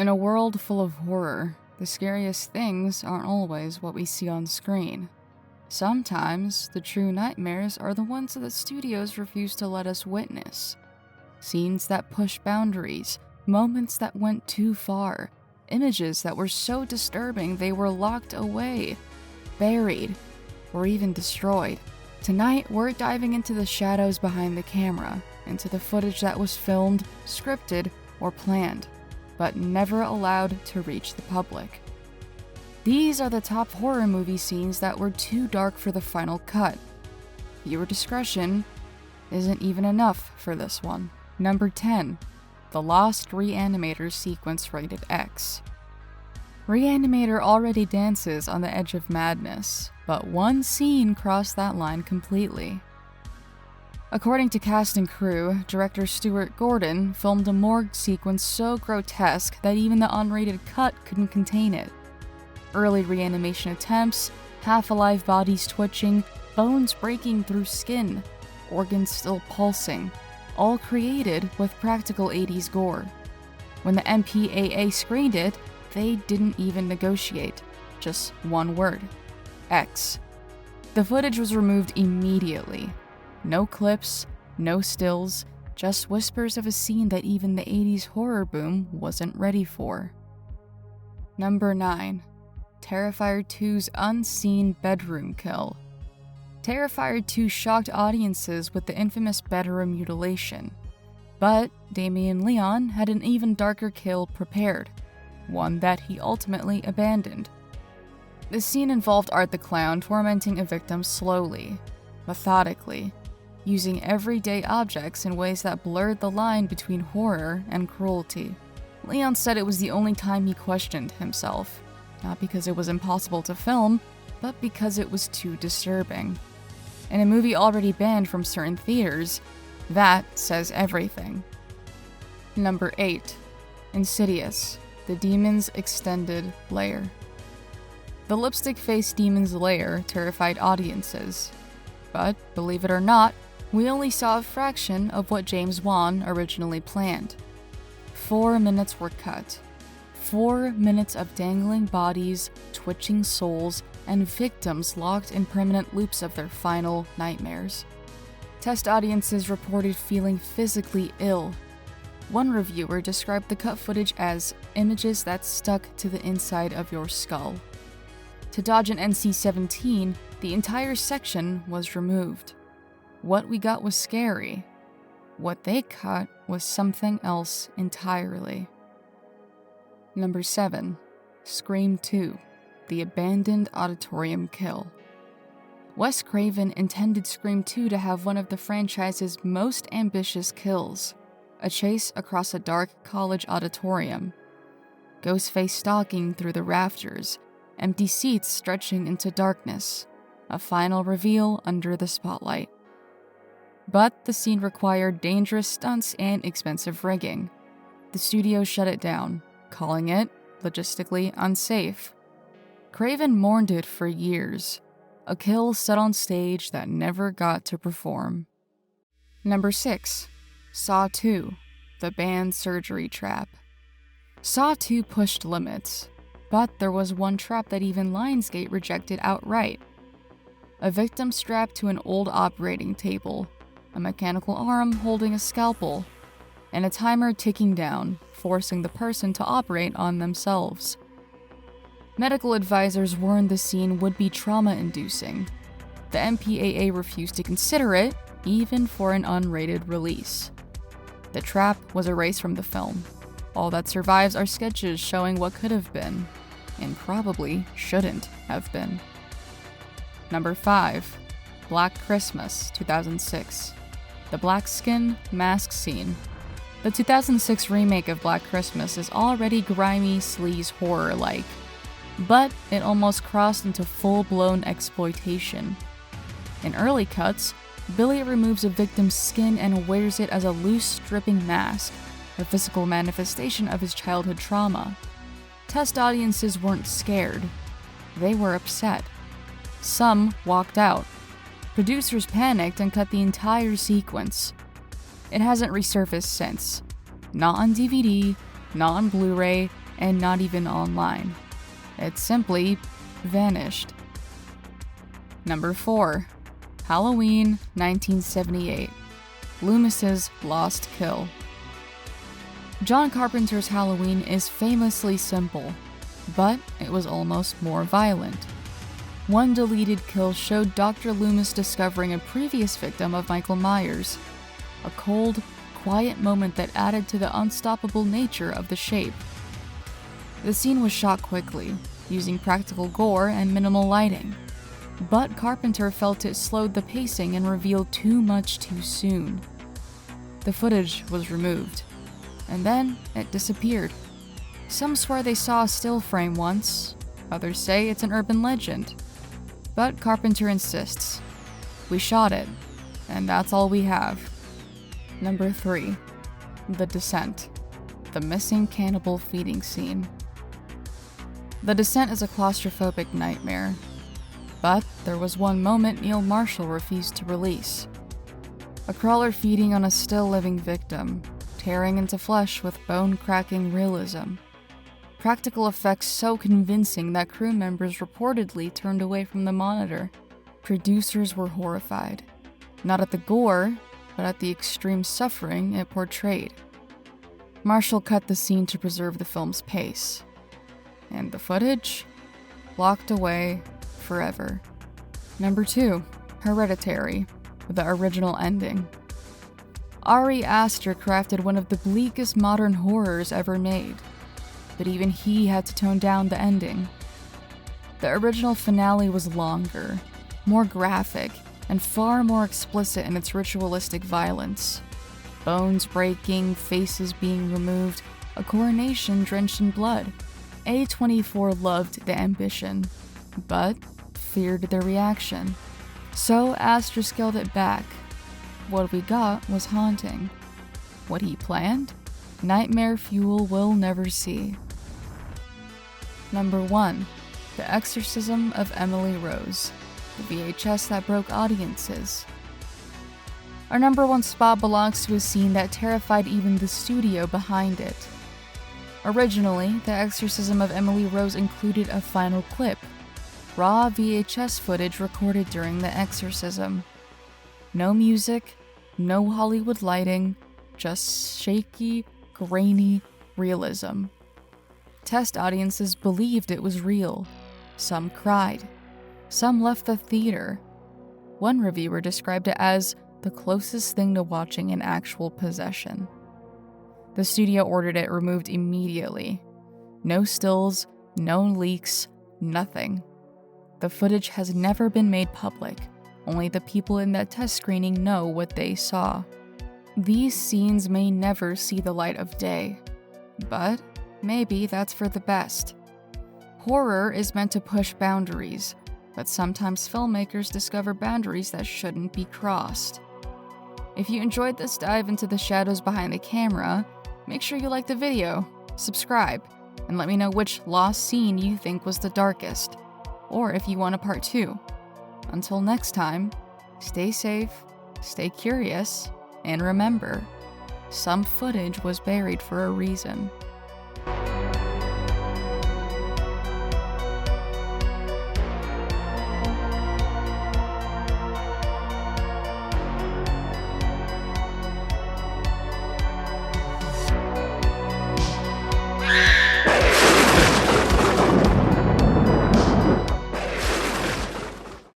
In a world full of horror, the scariest things aren't always what we see on screen. Sometimes, the true nightmares are the ones that studios refuse to let us witness. Scenes that push boundaries, moments that went too far, images that were so disturbing they were locked away, buried, or even destroyed. Tonight, we're diving into the shadows behind the camera, into the footage that was filmed, scripted, or planned, but never allowed to reach the public. These are the top horror movie scenes that were too dark for the final cut. Viewer discretion isn't even enough for this one. Number 10. The Lost Reanimator Sequence Rated X. Reanimator already dances on the edge of madness, but one scene crossed that line completely. According to cast and crew, director Stuart Gordon filmed a morgue sequence so grotesque that even the unrated cut couldn't contain it. Early reanimation attempts, half-alive bodies twitching, bones breaking through skin, organs still pulsing, all created with practical 80s gore. When the MPAA screened it, they didn't even negotiate. Just one word: X. The footage was removed immediately. No clips, no stills, just whispers of a scene that even the 80s horror boom wasn't ready for. Number 9. Terrifier 2's unseen bedroom kill. Terrifier 2 shocked audiences with the infamous bedroom mutilation. But Damien Leon had an even darker kill prepared, one that he ultimately abandoned. The scene involved Art the Clown tormenting a victim slowly, methodically, using everyday objects in ways that blurred the line between horror and cruelty. Leon said it was the only time he questioned himself, not because it was impossible to film, but because it was too disturbing. In a movie already banned from certain theaters, that says everything. Number 8. Insidious, the Demon's Extended Lair. The lipstick-faced demon's lair terrified audiences. But, believe it or not, we only saw a fraction of what James Wan originally planned. 4 minutes were cut. 4 minutes of dangling bodies, twitching souls, and victims locked in permanent loops of their final nightmares. Test audiences reported feeling physically ill. One reviewer described the cut footage as images that stuck to the inside of your skull. To dodge an NC-17, the entire section was removed. What we got was scary. What they cut was something else entirely. Number 7. Scream 2, the Abandoned Auditorium Kill. Wes Craven intended Scream 2 to have one of the franchise's most ambitious kills, a chase across a dark college auditorium. Ghostface stalking through the rafters, empty seats stretching into darkness, a final reveal under the spotlight. But the scene required dangerous stunts and expensive rigging. The studio shut it down, calling it logistically unsafe. Craven mourned it for years, a kill set on stage that never got to perform. Number 6. Saw 2, the Banned Surgery Trap. Saw 2 pushed limits, but there was one trap that even Lionsgate rejected outright. A victim strapped to an old operating table, a mechanical arm holding a scalpel, and a timer ticking down, forcing the person to operate on themselves. Medical advisors warned the scene would be trauma-inducing. The MPAA refused to consider it, even for an unrated release. The trap was erased from the film. All that survives are sketches showing what could have been, and probably shouldn't have been. Number 5. Black Christmas, 2006. The Black Skin Mask Scene. The 2006 remake of Black Christmas is already grimy sleaze horror-like, but it almost crossed into full-blown exploitation. In early cuts, Billy removes a victim's skin and wears it as a loose, stripping mask, a physical manifestation of his childhood trauma. Test audiences weren't scared. They were upset. Some walked out. Producers panicked and cut the entire sequence. It hasn't resurfaced since. Not on DVD, not on Blu-ray, and not even online. It simply vanished. Number 4. Halloween 1978. Loomis's Lost Kill. John Carpenter's Halloween is famously simple, but it was almost more violent. One deleted kill showed Dr. Loomis discovering a previous victim of Michael Myers, a cold, quiet moment that added to the unstoppable nature of the shape. The scene was shot quickly, using practical gore and minimal lighting, but Carpenter felt it slowed the pacing and revealed too much too soon. The footage was removed, and then it disappeared. Some swear they saw a still frame once, others say it's an urban legend. But Carpenter insists. We shot it, and that's all we have. Number 3. The Descent. The missing cannibal feeding scene. The Descent is a claustrophobic nightmare. But there was one moment Neil Marshall refused to release. A crawler feeding on a still living victim, tearing into flesh with bone-cracking realism. Practical effects so convincing that crew members reportedly turned away from the monitor. Producers were horrified, not at the gore, but at the extreme suffering it portrayed. Marshall cut the scene to preserve the film's pace. And the footage? Locked away forever. Number 2. Hereditary. The original ending. Ari Aster crafted one of the bleakest modern horrors ever made, but even he had to tone down the ending. The original finale was longer, more graphic, and far more explicit in its ritualistic violence. Bones breaking, faces being removed, a coronation drenched in blood. A24 loved the ambition, but feared the reaction. So Aster scaled it back. What we got was haunting. What he planned? Nightmare fuel we'll never see. Number 1. The Exorcism of Emily Rose. The VHS that broke audiences. Our number 1 spot belongs to a scene that terrified even the studio behind it. Originally, The Exorcism of Emily Rose included a final clip. Raw VHS footage recorded during the exorcism. No music, no Hollywood lighting, just shaky, grainy realism. Test audiences believed it was real. Some cried. Some left the theater. One reviewer described it as the closest thing to watching an actual possession. The studio ordered it removed immediately. No stills, no leaks, nothing. The footage has never been made public. Only the people in that test screening know what they saw. These scenes may never see the light of day, but maybe that's for the best. Horror is meant to push boundaries, but sometimes filmmakers discover boundaries that shouldn't be crossed. If you enjoyed this dive into the shadows behind the camera, make sure you like the video, subscribe, and let me know which lost scene you think was the darkest, or if you want a part 2. Until next time, stay safe, stay curious, and remember, some footage was buried for a reason.